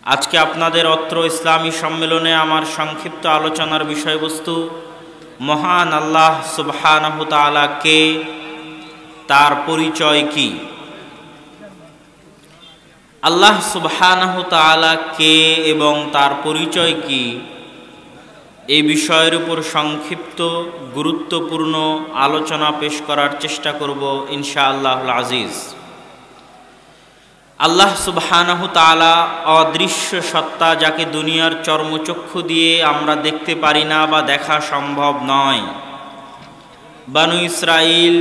আজকে আপনাদের অত্র ইসলামী সম্মেলনে আমার সংক্ষিপ্ত আলোচনার বিষয়বস্তু মহান আল্লাহ সুবহানাহু তাআলা কে, তার পরিচয় কি। আল্লাহ সুবহানাহু তাআলা কে এবং তার পরিচয় কি, এই বিষয়ের উপর সংক্ষিপ্ত গুরুত্বপূর্ণ আলোচনা পেশ করার চেষ্টা করব ইনশাআল্লাহুল আজিজ। আল্লাহ সুবহানাহু তাআলা অদৃশ্য সত্তা, যাকে দুনিয়ার চর্মচক্ষু দিয়ে আমরা দেখতে পারি না বা দেখা সম্ভব নয়। বানু ইসরাইল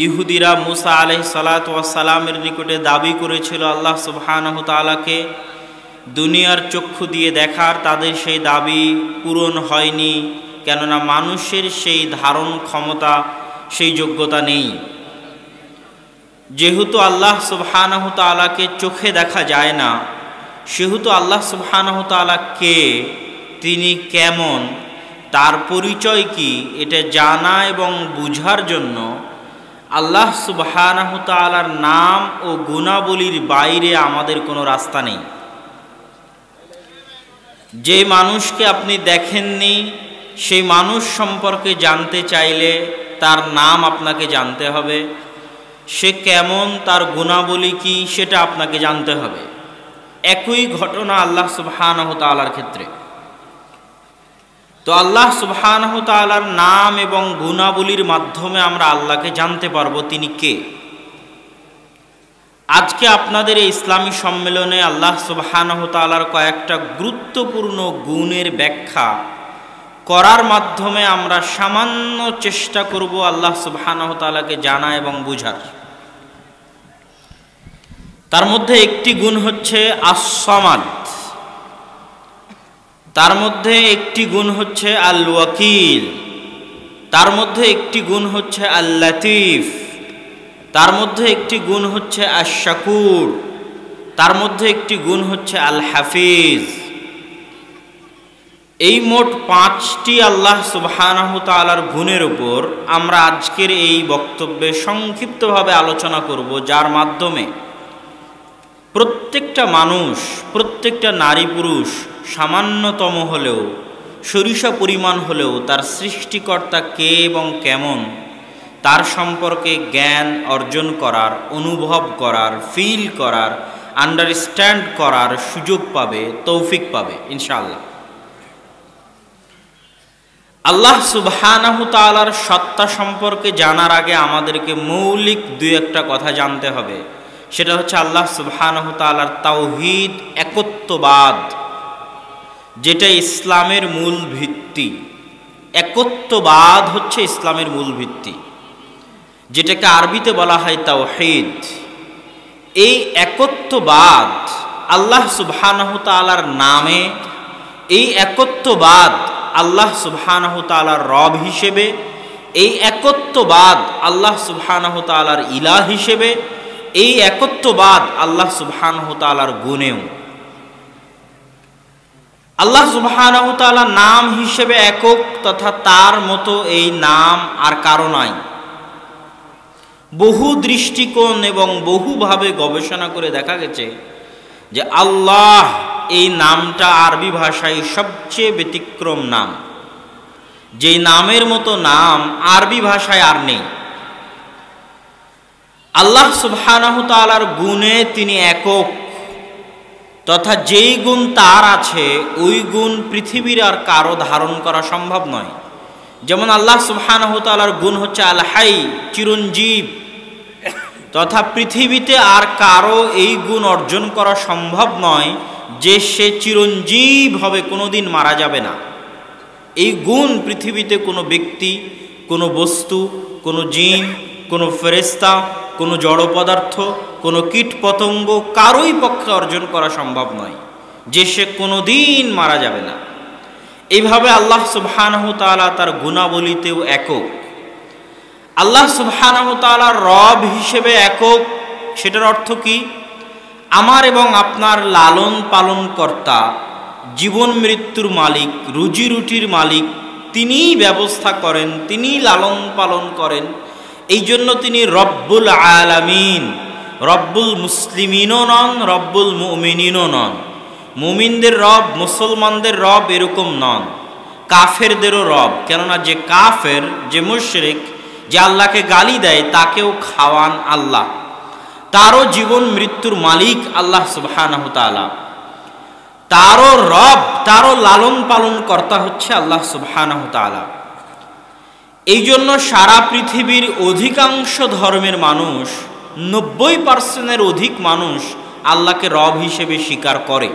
ইহুদিরা মুসা আলাইহিস সালাতু ওয়াস সালামের নিকটে দাবি করেছিল আল্লাহ সুবহানাহু তাআলাকে দুনিয়ার চক্ষু দিয়ে দেখার। তাদের সেই দাবি পূরণ হয়নি, কেননা মানুষের সেই ধারণ ক্ষমতা, সেই যোগ্যতা নেই। যেহেতু আল্লাহ সুবহানাহু তাআলাকে চোখে দেখা যায় না, সেহেতু আল্লাহ সুবহানাহু তাআলা কে, তিনি কেমন, তার পরিচয় কি, এটা জানা এবং বুঝার জন্য আল্লাহ সুবহানাহু তাআলার নাম ও গুণাবলীর বাইরে আমাদের কোনো রাস্তা নেই। যে মানুষকে আপনি দেখেননি, সেই মানুষ সম্পর্কে জানতে চাইলে তার নাম আপনাকে জানতে হবে, সে কেমন, তার গুণাবলী কি, সেটা আপনাকে জানতে হবে। একই ঘটনা আল্লাহ সুবহানাহু তাআলার ক্ষেত্রে। তো আল্লাহ সুবহানাহু তাআলার নাম এবং গুণাবলীর মাধ্যমে আমরা আল্লাহকে জানতে পারবো তিনি কে। আজকে আপনাদের এই ইসলামী সম্মেলনে আল্লাহ সুবহানাহু তাআলার কয়েকটা গুরুত্বপূর্ণ গুণের ব্যাখ্যা করার মাধ্যমে আমরা সামান্য চেষ্টা করব আল্লাহ সুবহানাহু তাআলাকে জানা এবং বুঝার। তার মধ্যে একটি গুণ হচ্ছে আস-সামাদ, তার মধ্যে একটি গুণ হচ্ছে আল ওয়াকিল, তার মধ্যে একটি গুণ হচ্ছে আল লাতিফ, তার মধ্যে একটি গুণ হচ্ছে আশ-শাকুর, তার মধ্যে একটি গুণ হচ্ছে আল হাফিজ। এই মোট 5টি আল্লাহ সুবহানাহু তাআলার গুণের উপর আমরা আজকের এই বক্তব্যে সংক্ষিপ্তভাবে আলোচনা করব, যার মাধ্যমে প্রত্যেকটা মানুষ, প্রত্যেকটা নারী পুরুষ সামান্যতম হলেও, সরিষা পরিমাণ হলেও তার সৃষ্টিকর্তা কে এবং কেমন, তার সম্পর্কে জ্ঞান অর্জন করার, অনুভব করার, ফিল করার, আন্ডারস্ট্যান্ড করার সুযোগ পাবে, তৌফিক পাবে ইনশাআল্লাহ। আল্লাহ সুবহানাহু তাআলার সত্তা সম্পর্কে জানার আগে আমাদেরকে মৌলিক দুই একটা কথা জানতে হবে। সেটা হচ্ছে আল্লাহ সুবহানাহু তাআলার তাওহীদ, একত্ববাদ, যেটা ইসলামের মূল ভিত্তি। একত্ববাদ হচ্ছে ইসলামের মূল ভিত্তি, যেটাকে আরবিতে বলা হয় তাওহীদ। এই একত্ববাদ আল্লাহ সুবহানাহু তাআলার নামে, এই একত্ববাদ আল্লাহ সুবহানাহু তাআলার রব হিসেবে, এই একত্ববাদ আল্লাহ সুবহানাহু তাআলার ইলাহ হিসেবে, এই একত্ববাদ আল্লাহ সুবহানাহু তাআলার গুণেও। আল্লাহ সুবহানাহু তাআলা নাম হিসেবে একক, তথা তার মতো এই নাম আর কারো নাই। বহু দৃষ্টিকোণ এবং বহুভাবে গবেষণা করে দেখা গেছে যে আল্লাহ এই নামটা আরবি ভাষায় সবচেয়ে ব্যতিক্রম নাম। যেই নামের মতো নাম আরবি ভাষায় আর নেই। আল্লাহ সুবহানাহু তাআলার গুণে তিনি একক, তথা যেই গুণ তার আছে ওই গুণ পৃথিবীর আর কারো ধারণ করা সম্ভব নয়। যেমন আল্লাহ সুবহানাহু তাআলার গুণ হচ্ছে আল হাই, চিরঞ্জীব, তথা পৃথিবীতে আর কারো এই গুণ অর্জন করা সম্ভব নয় যে সে চিরঞ্জীব হবে, কোনোদিন মারা যাবে না। এই গুণ পৃথিবীতে কোনো ব্যক্তি, কোনো বস্তু, কোনো জিন, কোনো ফেরেশতা, কোনো জড় পদার্থ, কোনো কীট পতঙ্গ কারোই পক্ষে অর্জন করা সম্ভব নয় যে সে কোনোদিন মারা যাবে না। এইভাবে আল্লাহ সুবহানাহু তাআলা তার গুণাবলীতেও একক। আল্লাহ সুবহানাহু তাআলা রব হিসেবে একক। সেটার অর্থ কি? আমার এবং আপনার লালন পালন কর্তা, জীবন মৃত্যুর মালিক, রুজি রুটির মালিক, তিনিই ব্যবস্থা করেন, তিনিই লালন পালন করেন। এই জন্য তিনি রব্বুল আলামিন, রব্বুল মুসলিমিনও নন, রব্বুল মুমিনিনও নন। মুমিনদের রব, মুসলমানদের রব এরকম নন, কাফেরদেরও রব। কেননা যে কাফের, যে মুশরিক, যে আল্লাহকে গালি দেয়, তাকেও খাওয়ান আল্লাহ, তারও জীবন মৃত্যুর মালিক আল্লাহ সুবহানাহু তাআলা, তারও রব, তারও লালন পালন কর্তা হচ্ছে আল্লাহ সুবহানাহু তাআলা। এই জন্য সারা পৃথিবীর অধিকাংশ ধর্মের মানুষ, 90% অধিক মানুষ আল্লাহকে রব হিসেবে স্বীকার করে।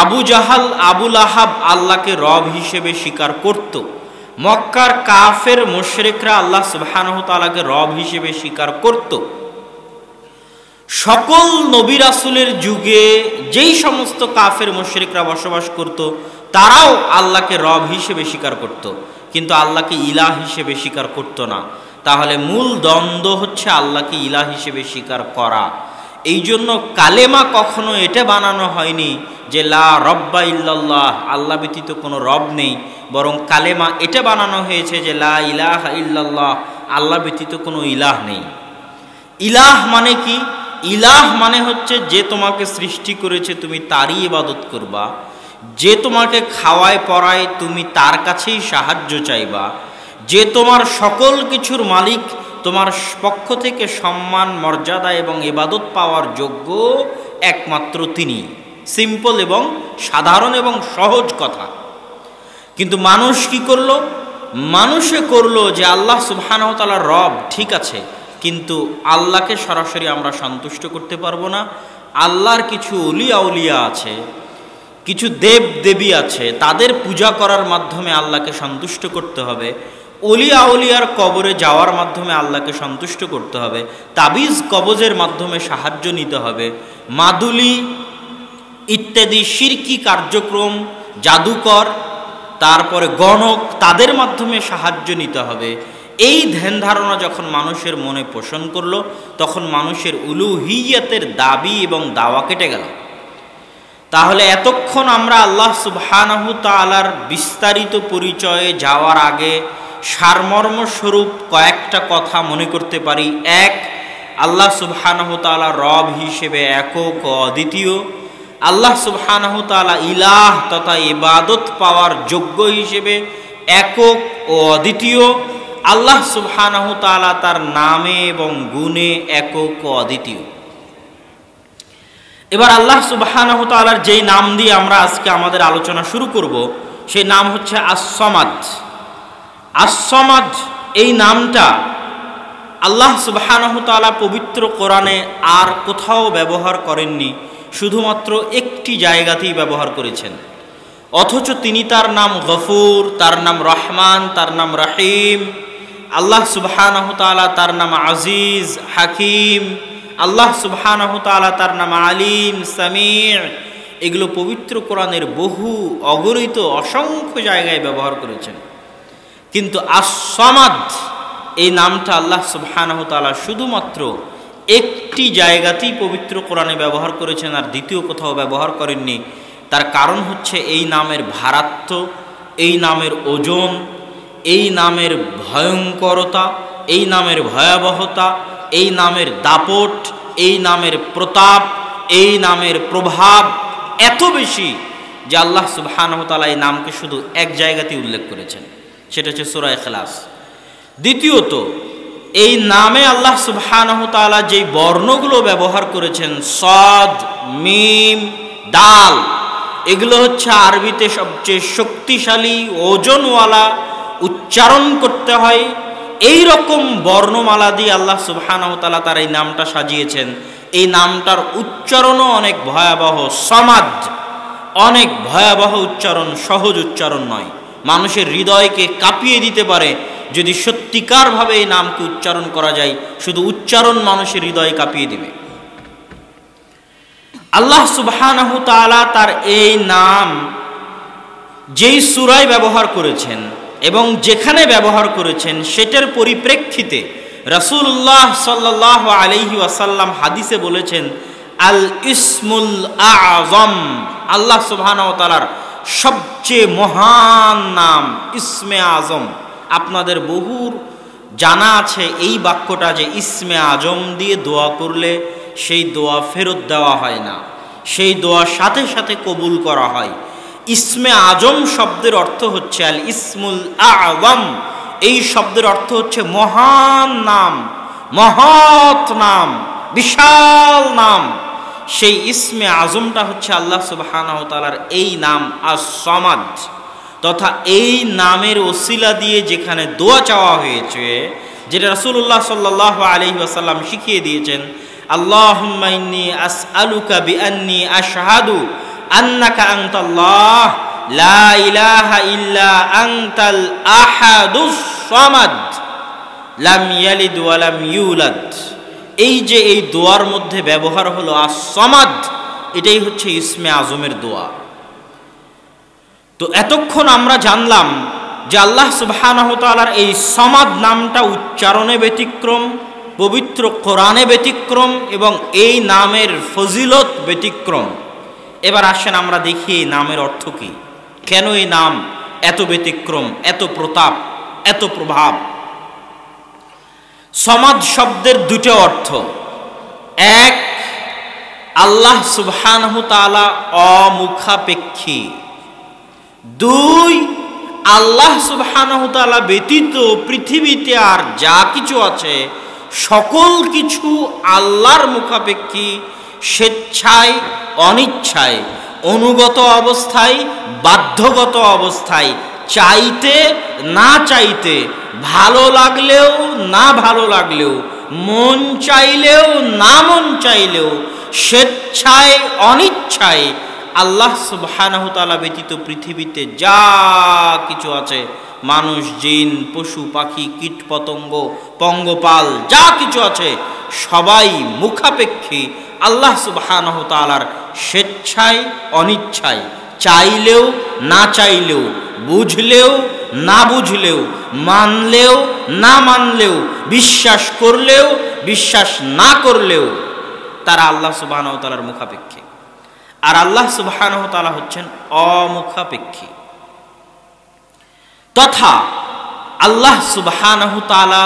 আবু জাহাল, আবুল আহাব আল্লাহকে রব হিসেবে স্বীকার করত। মক্কার কাফের মুশরিকরা আল্লাহ সুবহানাহু তাআলাকে রব হিসেবে স্বীকার করত। সকল নবী রাসূলের যুগে যেই সমস্ত কাফের মুশরিকরা বসবাস করত, তারাও আল্লাহকে রব হিসেবে স্বীকার করত, কিন্তু আল্লাহকে ইলাহ হিসেবে স্বীকার করত না। তাহলে মূল দ্বন্দ্ব হচ্ছে আল্লাহকে ইলাহ হিসেবে স্বীকার করা। এই জন্য কালেমা কখনো এটা বানানো হয়নি যে লা রব্বা ইল্লাল্লাহ, আল্লাহ ব্যতীত কোনো রব নেই, বরং কালেমা এটা বানানো হয়েছে যে লা ইলাহা ইল্লাল্লাহ, আল্লাহ ব্যতীত কোনো ইলাহ নেই। ইলাহ মানে কি? ইলাহ মানে হচ্ছে যে তোমাকে সৃষ্টি করেছে তুমি তারই ইবাদত করবা, যে তোমাকে খাওয়ায় পরায় তুমি তার কাছেই সাহায্য চাইবা, যে তোমার সকল কিছুর মালিক, তোমার পক্ষ থেকে সম্মান, মর্যাদা এবং ইবাদত পাওয়ার যোগ্য একমাত্র তিনি। সিম্পল এবং সাধারণ এবং সহজ কথা। কিন্তু মানুষ কি করলো? মানুষে করলো যে আল্লাহ সুবহানাহু ওয়া তাআলা রব, ঠিক আছে, কিন্তু আল্লাহকে সরাসরি আমরা সন্তুষ্ট করতে পারবো না। আল্লাহর কিছু ওলিয়া উলিয়া আছে, কিছু দেব দেবী আছে, তাদের পূজা করার মাধ্যমে আল্লাহকে সন্তুষ্ট করতে হবে। ওলিয়া আউলিয়ার কবরে যাওয়ার মাধ্যমে আল্লাহকে সন্তুষ্ট করতে হবে। তাবিজ কবজের মাধ্যমে সাহায্য নিতে হবে। মাদুলি ইত্যাদি শিরকি কার্যক্রম, জাদুকর, তারপরে গণক, তাদের মাধ্যমে সাহায্য নিতে হবে। এই ধ্যান ধারণা যখন মানুষের মনে পোষণ করলো, তখন মানুষের উলুহিয়তের দাবি এবং দাওয়া কেটে গেল। তাহলে এতক্ষণ আমরা আল্লাহ সুবহানাহু তাআলার বিস্তারিত পরিচয়ে যাওয়ার আগে সারমর্ম স্বরূপ কয়েকটা কথা মনে করতে পারি। এক, আল্লাহ সুবহানাহু তাআলা রব হিসেবে একক ও অদ্বিতীয়। আল্লাহ সুবহানাহু তাআলা ইলাহ তথা ইবাদত পাওয়ার যোগ্য হিসেবে একক ও অদ্বিতীয়। আল্লাহ সুবহানাহু তাআলা তার নামে এবং গুণে একক ও অদ্বিতীয়। এবার আল্লাহ সুবহানাহু তাআলার যেই নাম দিয়ে আমরা আজকে আমাদের আলোচনা শুরু করব, সেই নাম হচ্ছে আস-সামাদ। আস-সামাদ এই নামটা আল্লাহ সুবহানাহু তাআলা পবিত্র কোরআনে আর কোথাও ব্যবহার করেননি, শুধুমাত্র একটি জায়গাতেই ব্যবহার করেছেন। অথচ তিনি তার নাম গফুর, তার নাম রহমান, তার নাম রহিম। আল্লাহ সুবহানাহু তাআলা তার নাম আজিজ, হাকিম। আল্লাহ সুবহানাহু তাআলা তার নাম আলিম, সামি'। এগুলো পবিত্র কোরআনের বহু অগণিত অসংখ্য জায়গায় ব্যবহার করেছেন। কিন্তু আস-সামাদ এই নামটা আল্লাহ সুবহানাহু তাআলা শুধুমাত্র একটি জায়গাতেই পবিত্র কোরআনে ব্যবহার করেছেন, আর দ্বিতীয় কোথাও ব্যবহার করেননি। তার কারণ হচ্ছে এই নামের ভারাত্ম, এই নামের ওজন, এই নামের ভয়ঙ্করতা, এই নামের ভয়াবহতা, এই নামের দাপট, এই নামের প্রতাপ, এই নামের প্রভাব এত বেশি যে আল্লাহ সুবহানাহু তাআলা এই নামকে শুধু এক জায়গাতেই উল্লেখ করেছেন, সেটা হচ্ছে সূরা ইখলাস। দ্বিতীয়ত, এই নামে আল্লাহ সুবহানাহু তাআলা যেই বর্ণগুলো ব্যবহার করেছেন, সাদ, মিম, দাল, এগুলো হচ্ছে আরবিতে সবচেয়ে শক্তিশালী, ওজনওয়ালা, উচ্চারণ করতে হয় এই রকম বর্ণমালা দিয়ে আল্লাহ সুবহানাহু তাআলা তার এই নামটা সাজিয়েছেন। এই নামটার উচ্চারণও অনেক ভয়াবহ। সামাদ অনেক ভয়াবহ উচ্চারণ, সহজ উচ্চারণ নয়। মানুষের হৃদয়কে কাঁপিয়ে দিতে পারে যদি সত্যিকারভাবে এই নামকে উচ্চারণ করা যায়। শুধু উচ্চারণ মানুষের হৃদয় কাঁপিয়ে দিবে। আল্লাহ সুবহানাহু তাআলা তার এই নাম যেই সূরায় ব্যবহার করেছেন এবং যেখানে ব্যবহার করেছেন, সেটার পরিপ্রেক্ষিতে রাসূলুল্লাহ সাল্লাল্লাহু আলাইহি ওয়াসাল্লাম হাদিসে বলেছেন, আল ইসমুল আযম, আল্লাহ সুবহানাহু ওয়া তাআলার সবচেয়ে মহান নাম ইসমে আজম। আপনাদের বহুর জানা আছে এই বাক্যটা যে ইসমে আজম দিয়ে দোয়া করলে সেই দোয়া ফেরত দেওয়া হয় না। সেই দোয়া সাথে সাথে কবুল করা হয়। ইসমে আজম শব্দের অর্থ হচ্ছে আল ইসমুল আযম। এই শব্দের অর্থ হচ্ছে মহান নাম, মহৎ নাম, বিশাল নাম। সেই ইসমে আজমটা হচ্ছে আল্লাহ সুবহানাহু ওয়া তাআলার এই নাম আস-সামাদ, তথা এই নামের ওসিলা দিয়ে যেখানে দোয়া চাওয়া হয়েছে, যেটা রাসূলুল্লাহ সাল্লাল্লাহু আলাইহি ওয়াসাল্লাম শিখিয়ে দিয়েছেন, আল্লাহুম্মা ইন্নী আসআলুকা বিআন্নী আশহাদু আন্নাকা আনতাল্লাহ লা ইলাহা ইল্লা আনতাল আহাদুস সামাদ লাম ইয়ালিদ ওয়া লাম ইউলাদ। এই যে এই দোয়ার মধ্যে ব্যবহার হলো আস-সামাদ, এটাই হচ্ছে ইসমে আজমের দোয়া। তো এতক্ষণ আমরা জানলাম যে আল্লাহ সুবহানাহু ওয়া তাআলার এই সামাদ নামটা উচ্চারণে ব্যতিক্রম, পবিত্র কোরআনে ব্যতিক্রম, এবং এই নামের ফজিলত ব্যতিক্রম। এবার আসেন আমরা দেখি এই নামের অর্থ কি, কেন এই নাম এত ব্যতিক্রম, এত প্রতাপ, এত প্রভাব। সামাদ শব্দের দুটো অর্থ। এক, আল্লাহ সুবহানাহু ওয়া তাআলা অমুখাপেক্ষী। দুই, আল্লাহ সুবহানাহু ওয়া তাআলা ব্যতীত পৃথিবীতে আর যা কিছু আছে সকল কিছু আল্লাহর মুখাপেক্ষী, স্বেচ্ছায় অনিচ্ছায়, অনুগত অবস্থায় বাধ্যগত অবস্থায়, চাইতে না চাইতে, ভালো লাগলেও না ভালো লাগলেও, মন চাইলেও না মন চাইলেও, স্বেচ্ছায় অনিচ্ছায় আল্লাহ সুবহানাহু ওয়া তাআলা ব্যতীত পৃথিবীতে যা কিছু আছে, মানুষ, জিন, পশু পাখি, কীট পতঙ্গ, পঙ্গপাল, যা কিছু আছে সবাই মুখাপেক্ষী আল্লাহ সুবহানাহু ওয়া তাআলার স্বেচ্ছায় অনিচ্ছায়, চাইলেও না চাইলেও, বুঝলেও না বুঝলেও, মানলেও না মানলেও, বিশ্বাস করলেও বিশ্বাস না করলেও তারা আল্লাহ সুবহানাহু ওয়া তাআলার মুখাপেক্ষী। আর আল্লাহ সুবহানাহু ওয়া তাআলা হচ্ছেন অমুখাপেক্ষী। তথা আল্লাহ সুবহানাহু ওয়া তাআলা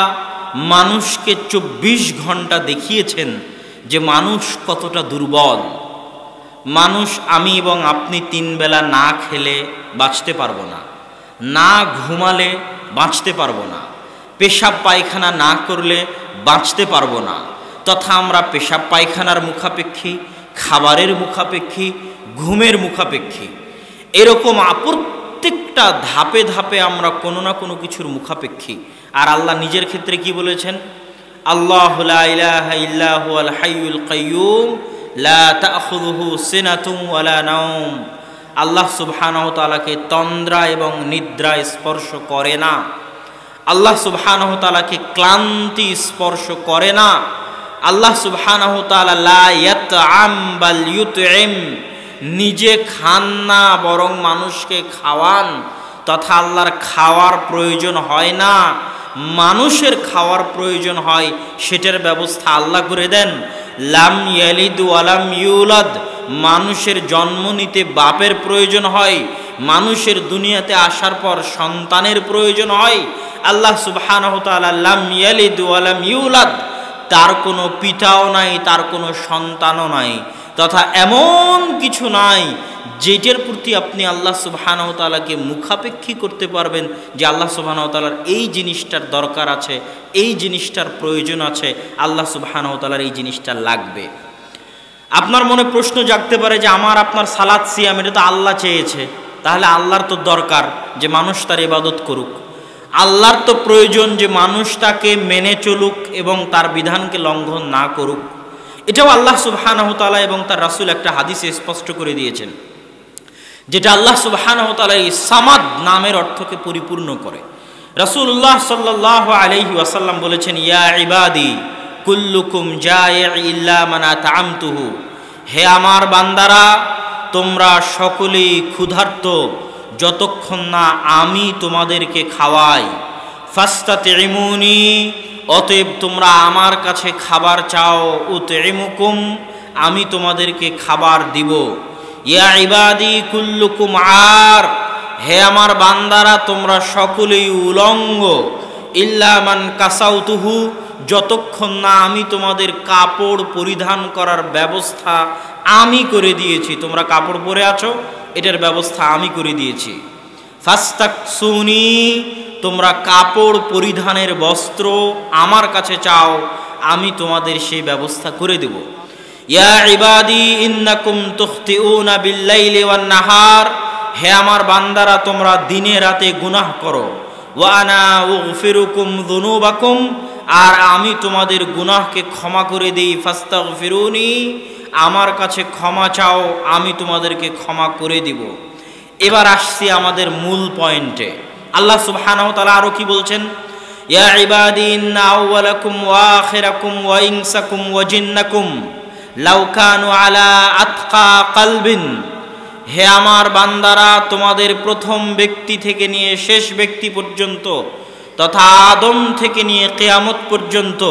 মানুষকে 24 ঘন্টা দেখিয়েছেন যে মানুষ কতটা দুর্বল। মানুষ, আমি এবং আপনি 3 বেলা না খেলে বাঁচতে পারবো না, না ঘুমালে বাঁচতে পারবো না, পেশাব পায়খানা না করলে বাঁচতে পারবো না। তথা আমরা পেশাব পায়খানার মুখাপেক্ষী, খাবারের মুখাপেক্ষী, ঘুমের মুখাপেক্ষী। এরকম প্রত্যেকটা ধাপে ধাপে আমরা কোনো না কোনো কিছুর মুখাপেক্ষী। আর আল্লাহ নিজের ক্ষেত্রে কি বলেছেন? আল্লাহু লা ইলাহা ইল্লা হুয়াল হাইয়ুল কাইয়্যুম লা তাখুযুহু সিনাতুন ওয়ালা নাওম। আল্লাহ সুবহানাহু ওয়া তাআলাকে তন্দ্রা এবং নিদ্রা স্পর্শ করে না। আল্লাহ সুবহানাহু ওয়া তাআলাকে ক্লান্তি স্পর্শ করে না। আল্লাহ সুবহানাহু ওয়া তাআলা লা ইয়াতআম বাল ইউতইম, নিজে খান না বরং মানুষকে খাওয়ান। তথা আল্লাহর খাওয়ার প্রয়োজন হয় না, মানুষের খাওয়ার প্রয়োজন হয়, সেটার ব্যবস্থা আল্লাহ করে দেন। লাম ইয়ালিদ ওয়া লাম ইউলাদ, মানুষের জন্ম নিতে বাপের প্রয়োজন হয়, মানুষের দুনিয়াতে আসার পর সন্তানের প্রয়োজন হয়। আল্লাহ সুবহানাহু ওয়া তাআলা লাম ইয়ালিদ ওয়া লাম ইউলাদ, তার কোনো পিতাও নাই, তার কোনো সন্তানও নাই। তথা এমন কিছু নাই যেটার প্রতি আপনি আল্লাহ সুবহানাহু ওয়া তাআলাকে মুখাপেক্ষী করতে পারবেন যে আল্লাহ সুবহানাহু ওয়া তাআলার এই জিনিসটার দরকার আছে, এই জিনিসটার প্রয়োজন আছে, আল্লাহ সুবহানাহু ওয়া তাআলার এই জিনিসটা লাগবে। আপনার মনে প্রশ্ন জাগতে পারে যে আমার আপনার সালাত সিয়াম এটা তো আল্লাহ চেয়েছে, তাহলে আল্লাহর তো দরকার যে মানুষ তার ইবাদত করুক, আল্লাহর তো প্রয়োজন যে মানুষ তাকে মেনে চলুক এবং তার বিধানকে লঙ্ঘন না করুক। এটাও আল্লাহ সুবহানাহু ওয়া তাআলা এবং তার রাসূল একটা হাদিসে স্পষ্ট করে দিয়েছেন, যেটা আল্লাহ সুবহানাহু ওয়া তাআলা এই সামাদ নামের অর্থকে পরিপূর্ণ করে। রাসূলুল্লাহ সাল্লাল্লাহু আলাইহি ওয়াসাল্লাম বলেছেন, ইয়া ইবাদি কুল্লুকুম জায়ি ইল্লা মান আতআমতুহু, হে আমার বান্দারা তোমরা সকলেই ক্ষুধার্ত যতক্ষণ না আমি তোমাদেরকে খাওয়াই। ফাস্তাতিমুনি, অতএব তোমরা আমার কাছে খাবার চাও। উতইমুকুম, আমি তোমাদেরকে খাবার দিব। ইয়া ইবাদি কুল্লুকুম আর, হে আমার বান্দারা তোমরা সকলেই উলঙ্গ। ইল্লা মান কাসাউতুহু, যতক্ষণ না আমি তোমাদের কাপড় পরিধান করার ব্যবস্থা আমি করে দিয়েছি। তোমরা কাপড় পরে আছো, এটার ব্যবস্থা আমি করে দিয়েছি। ফাস্তাকসুনি, তোমরা কাপড় পরিধানের বস্ত্র আমার কাছে চাও, আমি তোমাদের সেই ব্যবস্থা করে দেব। ইয়া ইবাদি ইন্নাকুম তুখতিউনা বিল্লাইলি ওয়ান নাহার, হে আমার বান্দারা তোমরা দিনে রাতে গুনাহ করো। ওয়া আনা উগফিরুকুম যুনুবাকুম, আর আমি তোমাদের গুনাহকে ক্ষমা করে দেই। ফাস্তাগফিরুনি, আমার কাছে ক্ষমা চাও, আমি তোমাদেরকে ক্ষমা করে দিব। এবার আসছি আমাদের মূল পয়েন্টে। আল্লাহ সুবহানাহু ওয়া তাআলা আরো কি বলছেন? ইয়া ইবাদি ইন্না আউওয়ালাকুম ওয়া আখিরাকুম ওয়া ইনসাকুম ওয়া জিন্নাকুম লাউ কানু আলা আতকা কলবিন, হে আমার বান্দারা তোমাদের প্রথম ব্যক্তি থেকে নিয়ে শেষ ব্যক্তি পর্যন্ত তথা আদম থেকে নিয়ে কিয়ামত পর্যন্ত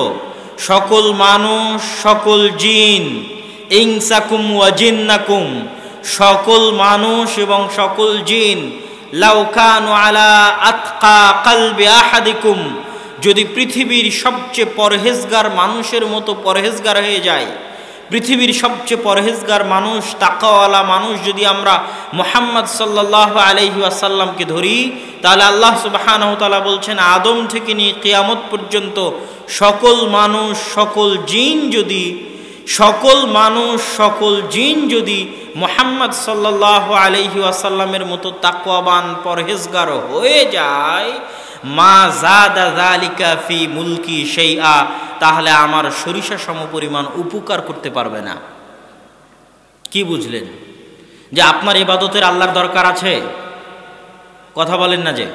সকল মানুষ, সকল জিন, ইনসাকুম ওয়া জিন্নাকুম, সকল মানুষ এবং সকল জিন, লাউ কানু আলা আতকা কলবি আহাদিকুম, যদি পৃথিবীর সবচেয়ে পরহেজগার মানুষের মতো পরহেজগার হয়ে যায়, পৃথিবীর সবচেয়ে পরহেজগার মানুষ, তাকওয়ালা মানুষ যদি আমরা মুহাম্মদ সাল্লাল্লাহু আলাইহি ওয়াসাল্লামকে ধরি, তাহলে আল্লাহ সুবহানাহু ওয়া তাআলা বলছেন আদম থেকে নিয়ে কিয়ামত পর্যন্ত সকল মানুষ, সকল জিন যদি, সকল মানুষ, সকল জিন যদি মুহাম্মদ সাল্লাল্লাহু আলাইহি ওয়াসাল্লামের মতো তাকওয়াবান পরহেজগার হয়ে যায়, মা জাদা যালিকা ফি মুলকি শাইআ, তাহলে আমার সরিষা সমপরিমাণ উপকার করতে পারবে না। কি বুঝলেন? যে আপনার ইবাদতের আল্লাহর দরকার আছে? কথা বলেন না যে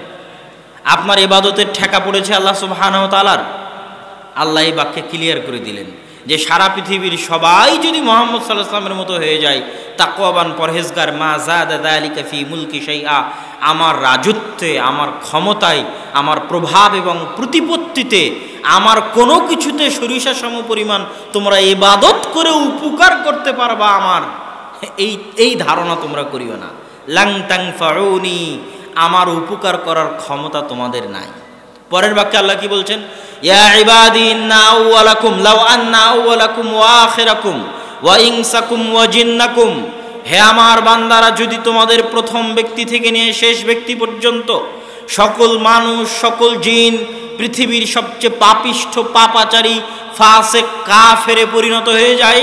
আপনার ইবাদতের ঠেকা পড়েছে আল্লাহ সুবহানাহু ওয়া তাআলার। আল্লাহ এই বাক্যে ক্লিয়ার করে দিলেন যে সারা পৃথিবীর সবাই যদি মুহাম্মদ সাল্লাল্লাহু আলাইহি ওয়াসাল্লামের মতো হয়ে যায়, তাকওয়াবান পরহেজগার, মা জাদা যালিকা ফি মুলকি শাইআ, আমার রাজত্বে, আমার ক্ষমতায়, আমার প্রভাব এবং প্রতিপত্তিতে, আমার কোনো কিছুতে সরিষা সমপরিমাণ তোমরা ইবাদত করে উপকার করতে পারবা আমার, এই ধারণা তোমরা করিও না। লাং তানফাউনি, আমার উপকার করার ক্ষমতা তোমাদের নাই। পরের বাক্যে আল্লাহ কি বলছেন? ইয়া ইবাদি ইন্না আউওয়ালাকুম লাউ আন্না আউওয়ালাকুম ওয়া আখিরাকুম ওয়া ইনসাকুম ওয়া জিন্নাকুম, হে আমার বান্দারা যদি তোমাদের প্রথম ব্যক্তি থেকে নিয়ে শেষ ব্যক্তি পর্যন্ত সকল মানুষ, সকল জিন, পৃথিবীর সবচেয়ে পাপিষ্ঠ, পাপাচারী, ফাসিক, কাফেরে পরিণত হয়ে যায়,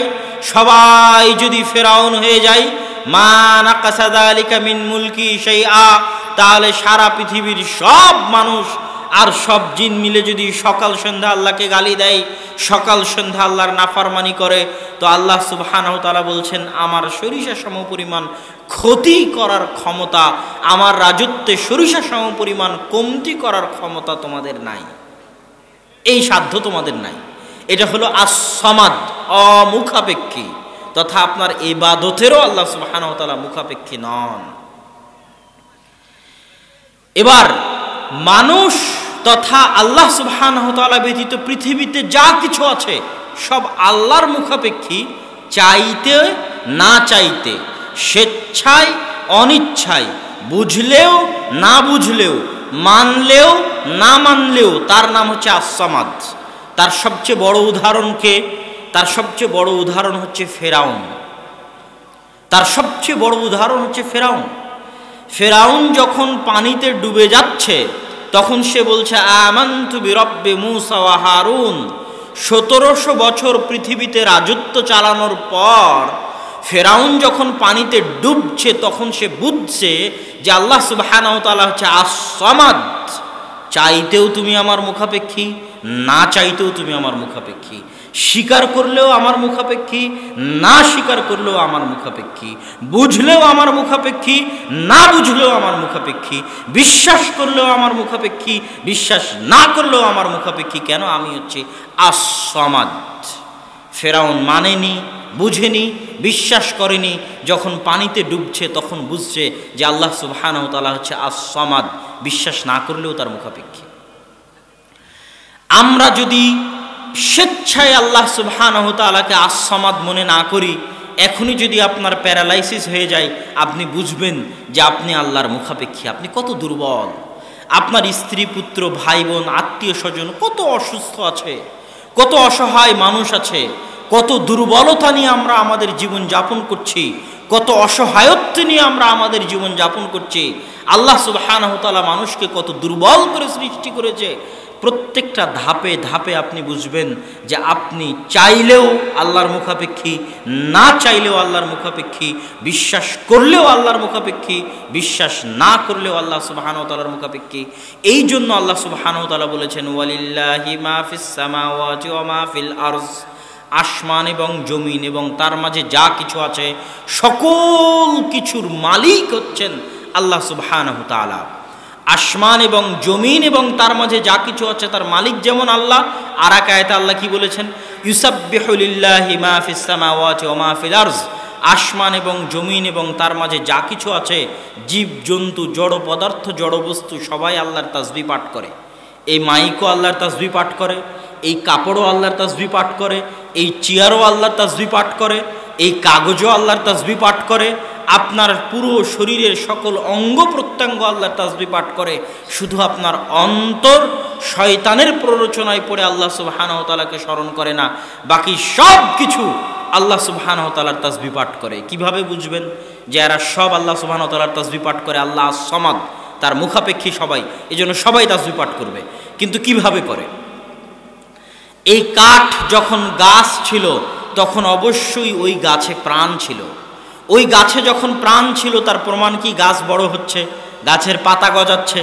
সবাই যদি ফেরাউন হয়ে যায়, মা নাকাসা যালিকা মিন মুলকি শাইআ, তাহলে সারা পৃথিবীর সব মানুষ আর সব জিন মিলে যদি সকাল সন্ধ্যা আল্লাহকে গালি দেয়, সকাল সন্ধ্যা আল্লাহর নাফরমানি করে, তো আল্লাহ সুবহানাহু ওয়া তাআলা বলছেন আমার সরিষা সমপরিমাণ ক্ষতি করার ক্ষমতা, আমার রাজত্বে সরিষা সমপরিমাণ কমতি করার ক্ষমতা তোমাদের নাই, এই সাধ্য তোমাদের নাই। এটা হলো আস-সামাদ, অমুখাপেক্ষী, তথা আপনার ইবাদতেরও আল্লাহ সুবহানাহু ওয়া তাআলা মুখাপেক্ষী নন। এবার মানুষ তথা আল্লাহ সুবহানাহু ওয়া তাআলা ব্যতীত পৃথিবীতে যা কিছু আছে সব আল্লাহর মুখাপেক্ষী, চাইতে না চাইতে, স্বেচ্ছায় অনিচ্ছায়, বুঝলেও না বুঝলেও, মানলেও না মানলেও, তার নাম হচ্ছে আস-সামাদ। তার সবচেয়ে বড় উদাহরণকে, তার সবচেয়ে বড় উদাহরণ হচ্ছে ফেরাউন। তার সবচেয়ে বড় উদাহরণ হচ্ছে ফেরাউন। ফেরাউন যখন পানিতে ডুবে যাচ্ছে তখন সে বলছে আমানতু বিরব্বি মূসা ওয়া হারুন। 1700 বছর পৃথিবীতে রাজত্ব চালানোর পর ফেরাউন যখন পানিতে ডুবছে তখন সে বুঝছে যে আল্লাহ সুবহানাহু ওয়া তাআলা হচ্ছে আস-সামাদ, চাইতেও তুমি আমার মুখাপেক্ষী, না চাইতেও তুমি আমার মুখাপেক্ষী, স্বীকার করলেও আমার মুখাপেক্ষী, না স্বীকার করলেও আমার মুখাপেক্ষী, বুঝলেও আমার মুখাপেক্ষী, না বুঝলেও আমার মুখাপেক্ষী, বিশ্বাস করলেও আমার মুখাপেক্ষী, বিশ্বাস না করলেও আমার মুখাপেক্ষী। কেন? আমি হচ্ছে আস-সামাদ। ফেরাউন মানেনি, বুঝেনি, বিশ্বাস করেনি। যখন পানিতে ডুবছে তখন বুঝছে যে আল্লাহ সুবহানাহু ওয়া তাআলা হচ্ছে আস-সামাদ, বিশ্বাস না করলেও তার মুখাপেক্ষী। আমরা যদি স্বেচ্ছায় আল্লাহ সুবহানাহু ওয়া তাআলাকে আস-সামাদ মনে না করি, এখনই যদি আপনার প্যারালাইসিস হয়ে যায়, আপনি বুঝবেন যে আপনি আল্লাহর মুখাপেক্ষী, আপনি কত দুর্বল। আপনার স্ত্রী, পুত্র, ভাই বোন, আত্মীয় স্বজন কত অসুস্থ আছে, কত অসহায় মানুষ আছে, কত দুর্বলতা নিয়ে আমরা আমাদের জীবন যাপন করছি, কত অসহায়ত্ব নিয়ে আমরা আমাদের জীবন যাপন করছি। আল্লাহ সুবহানাহু ওয়া তাআলা মানুষকে কত দুর্বল করে সৃষ্টি করেছে। প্রত্যেকটা ধাপে ধাপে আপনি বুঝবেন যে আপনি চাইলেও আল্লাহর মুখাপেক্ষী, না চাইলেও আল্লাহর মুখাপেক্ষী, বিশ্বাস করলেও আল্লাহর মুখাপেক্ষী, বিশ্বাস না করলেও আল্লাহ সুবহানাহু ওয়া তাআলার মুখাপেক্ষী। এই জন্য আল্লাহ সুবহানাহু ওয়া তাআলা বলেছেন, ওয়ালিল্লাহি মা ফিস সামাওয়াতি ওয়া মা ফিল আরজ, আসমান এবং জমিন এবং তার মাঝে যা কিছু আছে সকল কিছুর মালিক হচ্ছেন আল্লাহ সুবহানাহু ওয়া তাআলা। আসমান এবং জমিন এবং তার মাঝে যা কিছু আছে তার মালিক যেমন আল্লাহ, আর এক আয়াতে আল্লাহ কি বলেছেন, ইউসাব্বিহু লিল্লাহি মা ফিস সামাওয়াতি ওয়া মা ফিল আরজ, আসমান এবং জমিন এবং তার মাঝে যা কিছু আছে, জীব জন্তু, জড় পদার্থ, জড় বস্তু, সবাই আল্লাহর তাসবিহ পাঠ করে। এই মাইকও আল্লাহর তাসবিহ পাঠ করে, এই কাপড়ও আল্লাহর তাসবিহ পাঠ করে, এই চেয়ারও আল্লাহর তাসবিহ পাঠ করে, এই কাগজও আল্লাহর তাসবিহ পাঠ করে, আপনার পুরো শরীরের সকল অঙ্গ প্রত্যঙ্গ আল্লাহর তাসবিহ পাঠ করে। শুধু আপনার অন্তর শয়তানের প্ররোচনায় পড়ে আল্লাহ সুবহানাহু ওয়া তাআলাকে স্মরণ করে না, বাকি সব কিছু আল্লাহ সুবহানাহু ওয়া তাআলার তাসবিহ পাঠ করে। কিভাবে বুঝবেন যে এরা সব আল্লাহ সুবহানাহু ওয়া তাআলার তাসবিহ পাঠ করে? আল্লাহ সমাদ, তার মুখাপেক্ষী সবাই, এজন্য সবাই তাসবিহ পাঠ করবে। কিন্তু কিভাবে করে? এই কাঠ যখন গাছ ছিল তখন অবশ্যই ওই গাছে প্রাণ ছিল। ওই গাছে যখন প্রাণ ছিল তার প্রমাণ কি? গাছ বড় হচ্ছে, গাছের পাতা গজাচ্ছে।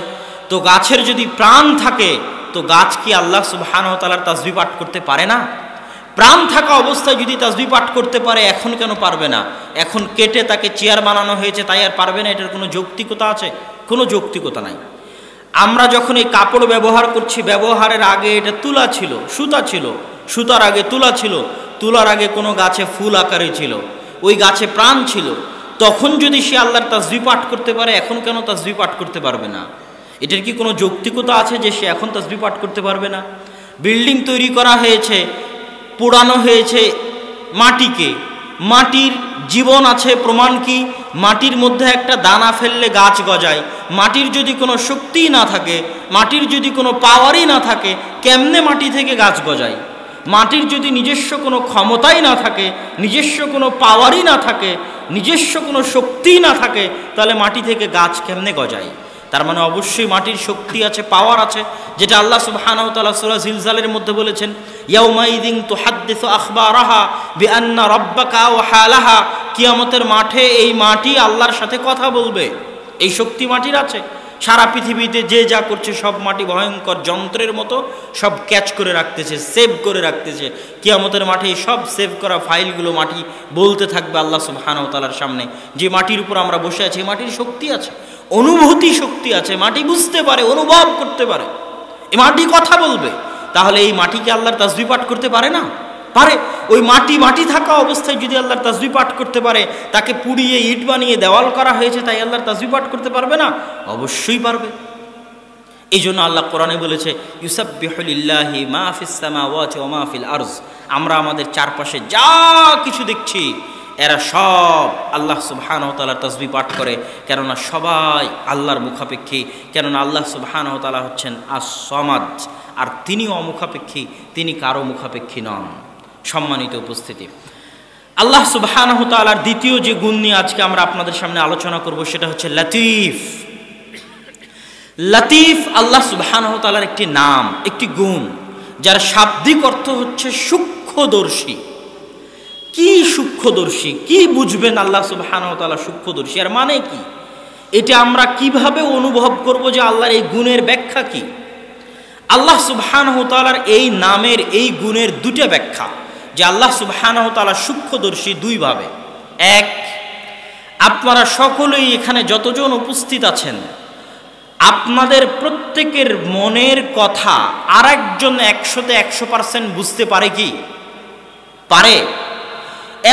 তো গাছের যদি প্রাণ থাকে তো গাছ কি আল্লাহ সুবহানাহু ওয়া তাআলার তাসবিহ পাঠ করতে পারে না? প্রাণ থাকা অবস্থায় যদি তাসবিহ পাঠ করতে পারে, এখন কেন পারবে না? এখন কেটে তাকে চেয়ার বানানো হয়েছে তাই আর পারবে না? এটার কোনো যৌক্তিকতা আছে? কোনো যৌক্তিকতা নাই। আমরা যখন এই কাপড় ব্যবহার করছি, ব্যবহারের আগে এটা তুলা ছিল, সুতা ছিল, সুতার আগে তুলা ছিল, তুলার আগে কোনো গাছে ফুল আকারে ছিল, ওই গাছে প্রাণ ছিল। তখন যদি সে আল্লাহর তাসবিহ পাঠ করতে পারে, এখন কেন তাসবিহ পাঠ করতে পারবে না? এটার কি কোনো যৌক্তিকতা আছে যে সে এখন তাসবিহ পাঠ করতে পারবে না? বিল্ডিং তৈরি করা হয়েছে, পোড়ানো হয়েছে মাটিকে, মাটির জীবন আছে, প্রমাণ কি? মাটির মধ্যে একটা দানা ফেললে গাছ গজায়। মাটির যদি কোনো শক্তি না থাকে, মাটির যদি কোনো পাওয়ারই না থাকে, কেমনে মাটি থেকে গাছ গজায়? মাটির যদি নিজস্ব কোনো ক্ষমতাই না থাকে, নিজস্ব কোনো পাওয়ারই না থাকে, নিজস্ব কোনো শক্তিই না থাকে, তাহলে মাটি থেকে গাছ কেমনে গজায়? তার মানে অবশ্যই মাটির শক্তি আছে, পাওয়ার আছে, যেটা আল্লাহ সুবহানাহু ওয়া তাআলা সূরা জিলজালের মধ্যে বলেছেন, ইয়াউমাইযিন তুহাদ্দিসু আখবারাহা বিআন্না রাব্বাকা ওয়াহালাহা, কিয়ামতের মাঠে এই মাটি আল্লাহর সাথে কথা বলবে। এই শক্তি মাটির আছে। সারা পৃথিবীতে যে যা করছে সব মাটি ভয়ঙ্কর যন্ত্রের মতো সব ক্যাচ করে রাখতেছে, সেভ করে রাখতেছে। কিয়ামতের মাঠে এই সব সেভ করা ফাইলগুলো মাটি বলতে থাকবে আল্লাহ সুবহানাহু ওয়া তাআলার সামনে, যে মাটির উপর আমরা বসে আছি মাটির শক্তি আছে, অনুভূতি শক্তি আছে, মাটি বুঝতে পারে, অনুভব করতে পারে, এই মাটি কথা বলবে। তাহলে এই মাটিকে আল্লাহর তাসবিহ পাঠ করতে পারে না? পারে। ওই মাটি থাকা অবস্থায় যদি আল্লাহর তাসবিহ পাঠ করতে পারে, তাকে পুড়িয়ে ইট বানিয়ে দেওয়াল করা হয়েছে তাই আল্লাহর তাসবিহ পাঠ করতে পারবে না? অবশ্যই পারবে। এই জন্য আল্লাহ কোরআনে বলেছে, ইউসাব্বিহু লিল্লাহি মা ফিস সামাওয়াতি ওয়া মা ফিল আরজ। আমরা আমাদের চারপাশে যা কিছু দেখছি এরা সব আল্লাহ সুবহানাহু ওয়া তাআলার তাসবিহ পাঠ করে, কেননা সবাই আল্লাহর মুখাপেক্ষী। কেননা আল্লাহ সুবহানাহু ওয়া তাআলা হচ্ছেন আস-সামাদ, আর তিনি অমুখাপেক্ষী, তিনি কারো মুখাপেক্ষী নন। সম্মানিত উপস্থিতি, আল্লাহ সুবহানাহু ওয়া তাআলার দ্বিতীয় যে গুণ নিয়ে আজকে আমরা আপনাদের সামনে আলোচনা করব সেটা হচ্ছে লতিফ। লতিফ আল্লাহ সুবহানাহু ওয়া তাআলার একটি নাম, একটি গুণ, যার শাব্দিক অর্থ হচ্ছে সূক্ষ্মদর্শী। কি সূক্ষ্মদর্শী? কি বুঝবেন আল্লাহ সুবহানাহু ওয়া তাআলা সূক্ষ্মদর্শী? আর মানে কি? এটা আমরা কিভাবে অনুভব করব যে আল্লাহর এই গুণের ব্যাখ্যা কি? আল্লাহ সুবহানাহু ওয়া তাআলার এই নামের, এই গুণের দুটো ব্যাখ্যা, যে আল্লাহ সুবহানাহু ওয়া তাআলা সূক্ষ্মদর্শী দুইভাবে। এক, আপনারা সকলেই এখানে যতজন উপস্থিত আছেন, আপনাদের প্রত্যেকের মনের কথা আরেকজন 100% বুঝতে পারে কি? পারে।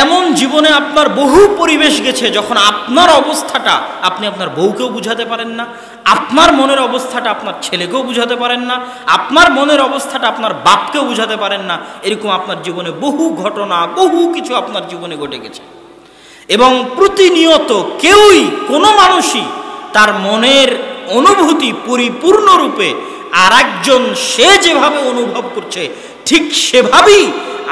এমন জীবনে আপনার বহু পরিবেশ গেছে যখন আপনার অবস্থাটা আপনি আপনার বউকেও বুঝাতে পারেন না, আপনার মনের অবস্থাটা আপনার ছেলেকেও বুঝাতে পারেন না, আপনার মনের অবস্থাটা আপনার বাপকেও বুঝাতে পারেন না। এরকম আপনার জীবনে বহু ঘটনা, বহু কিছু আপনার জীবনে ঘটে গেছে। এবং প্রতিনিয়ত কেউই, কোনো মানুষই তার মনের অনুভূতি পরিপূর্ণরূপে আর একজন সে যেভাবে অনুভব করছে ঠিক সেভাবেই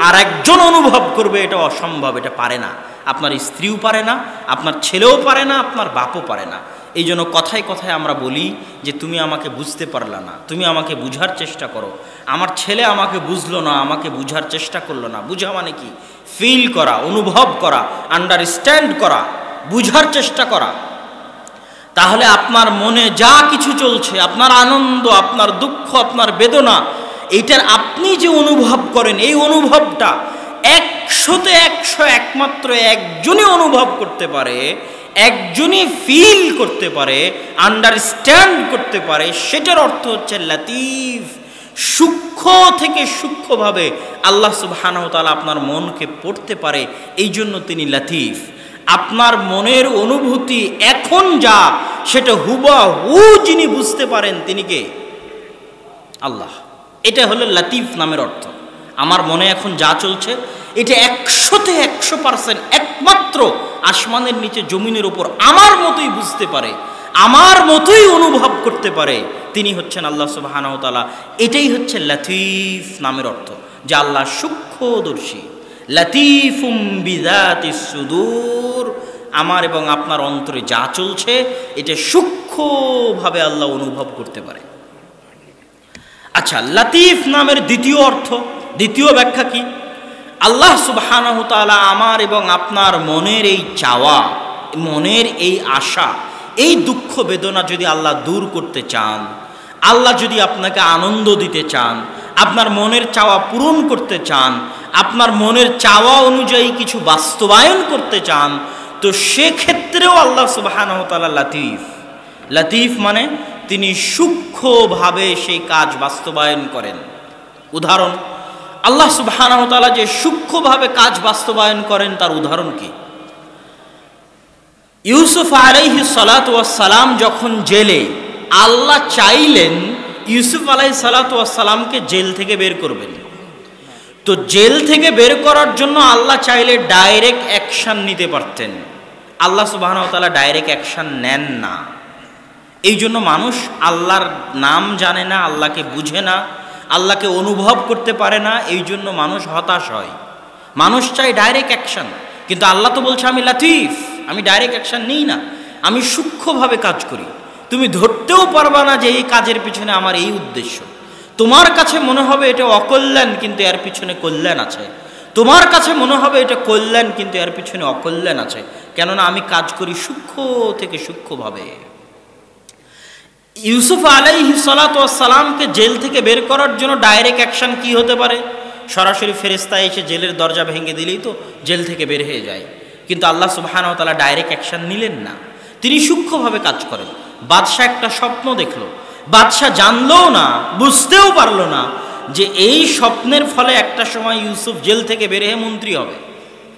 আর একজন অনুভব করবে, এটা অসম্ভব, এটা পারে না। আপনার স্ত্রীও পারে না, আপনার ছেলেও পারে না, আপনার বাপও পারে না। এই জন্য কথায় কথায় আমরা বলি যে তুমি আমাকে বুঝতে পারলা না, তুমি আমাকে বুঝার চেষ্টা করো। আমার ছেলে আমাকে বুঝলো না, আমাকে বুঝার চেষ্টা করলো না। বুঝা মানে কি? ফিল করা, অনুভব করা, আন্ডারস্ট্যান্ড করা, বুঝার চেষ্টা করা। তাহলে আপনার মনে যা কিছু চলছে, আপনার আনন্দ, আপনার দুঃখ, আপনার বেদনা, এইটার আপনি যে অনুভব করেন, এই অনুভবটা 100-তে 100 একমাত্র একজনই অনুভব করতে পারে, একজনই ফিল করতে পারে, আন্ডারস্ট্যান্ড করতে পারে। সেটার অর্থ হচ্ছে লতিফ। সূক্ষ্ম থেকে সূক্ষ্মভাবে আল্লাহ সুবহানাহু ওয়া তাআলা আপনার মনকে পড়তে পারে, এই জন্য তিনি লতিফ। আপনার মনের অনুভূতি এখন যা, সেটা হুবহু যিনি বুঝতে পারেন তিনি কে? আল্লাহ। এটা হলো লতিফ নামের অর্থ। আমার মনে এখন যা চলছে, এটা 100-তে 100% একমাত্র আসমানের নিচে জমিনের উপর আমার মতোই বুঝতে পারে, আমার মতোই অনুভব করতে পারে, তিনি হচ্ছেন আল্লাহ সুবহানাহু ওয়া তাআলা। এটাই হচ্ছে লতিফ নামের অর্থ, যে আল্লাহ সূক্ষ্মদর্শী। লতিফুম বিযাতিস সুদূর, আমার এবং আপনার অন্তরে যা চলছে এটা সূক্ষ্মভাবে আল্লাহ অনুভব করতে পারে। আচ্ছা, লতিফ নামের দ্বিতীয় অর্থ, দ্বিতীয় ব্যাখ্যা কি? আল্লাহ সুবহানাহু ওয়া তাআলা আমার এবং আপনার মনের এই চাওয়া, মনের এই আশা, এই দুঃখ বেদনা যদি আল্লাহ দূর করতে চান, আল্লাহ যদি আপনাকে আনন্দ দিতে চান, আপনার মনের চাওয়া পূরণ করতে চান, আপনার মনের চাওয়া অনুযায়ী কিছু বাস্তবায়ন করতে চান, তো সেক্ষেত্রেও আল্লাহ সুবহানাহু ওয়া তাআলা লতিফ। লতিফ মানে তিনি সূক্ষ্মভাবে সেই কাজ বাস্তবায়ন করেন। উদাহরণ, আল্লাহ সুবহানাহু ওয়া তাআলা যে সূক্ষ্মভাবে কাজ বাস্তবায়ন করেন তার উদাহরণ কি? ইউসুফ আলাইহিস সালাতু ওয়াস সালাম যখন জেলে, আল্লাহ চাইলেন ইউসুফ আলাইহিস সালাতু ওয়াস সালামকে জেল থেকে বের করবেন। তো জেল থেকে বের করার জন্য আল্লাহ চাইলে ডাইরেক্ট অ্যাকশন নিতে পারতেন। আল্লাহ সুবহানাহু ওয়া তাআলা ডাইরেক্ট অ্যাকশন নেন না। এই জন্য মানুষ আল্লাহর নাম জানে না, আল্লাহকে বুঝে না, আল্লাহকে অনুভব করতে পারে না, এই জন্য মানুষ হতাশ হয়। মানুষ চায় ডাইরেক্ট অ্যাকশন, কিন্তু আল্লাহ তো বলছে আমি লতিফ, আমি ডাইরেক্ট অ্যাকশন নিই না, আমি সূক্ষ্মভাবে কাজ করি। তুমি ধরতেও পারবা না যে এই কাজের পিছনে আমার এই উদ্দেশ্য। তোমার কাছে মনে হবে এটা অকল্যাণ, কিন্তু এর পিছনে কল্যাণ আছে। তোমার কাছে মনে হবে এটা কল্যাণ, কিন্তু এর পিছনে অকল্যাণ আছে। কেননা আমি কাজ করি সূক্ষ্ম থেকে সূক্ষ্মভাবে। ইউসুফ আলাইহিস সালাতু ওয়াস সালামকে জেল থেকে বের করার জন্য ডাইরেক্ট অ্যাকশন কি হতে পারে? সরাসরি ফেরেশতা এসে জেলের দরজা ভেঙে দিলেই তো জেল থেকে বের হয়ে যায়। কিন্তু আল্লাহ সুবহানাহু ওয়া তাআলা ডাইরেক্ট অ্যাকশন নিলেন না, তিনি সূক্ষ্মভাবে কাজ করেন। বাদশাহ একটা স্বপ্ন দেখলো, বাদশাহ জানলোও না, বুঝতেও পারলো না যে এই স্বপ্নের ফলে একটা সময় ইউসুফ জেল থেকে বের হয়ে মন্ত্রী হবে।